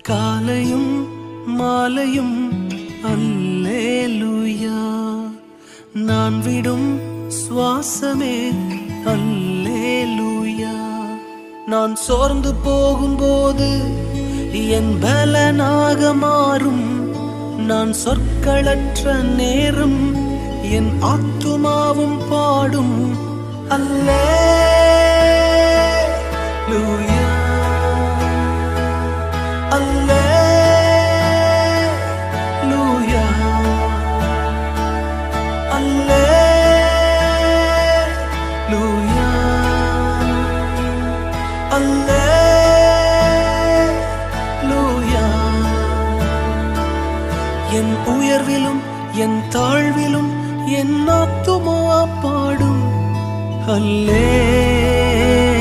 காலையும் மாலையும் அல்லேலூயா, நான் விடும் சுவாசமே அல்லேலூயா. நான் சோர்ந்து போகும்போது என் பலனாக மாறும், நான் சொற்களற்ற நேரம் என் ஆத்துமாவும் பாடும் அல்லேலூயா, அல்லேலூயா, அல்லேலூயா, அல்லேலூயா. என் உயர்விலும் என் தாழ்விலும் என் ஆத்துமா பாடும் அல்லேலூயா.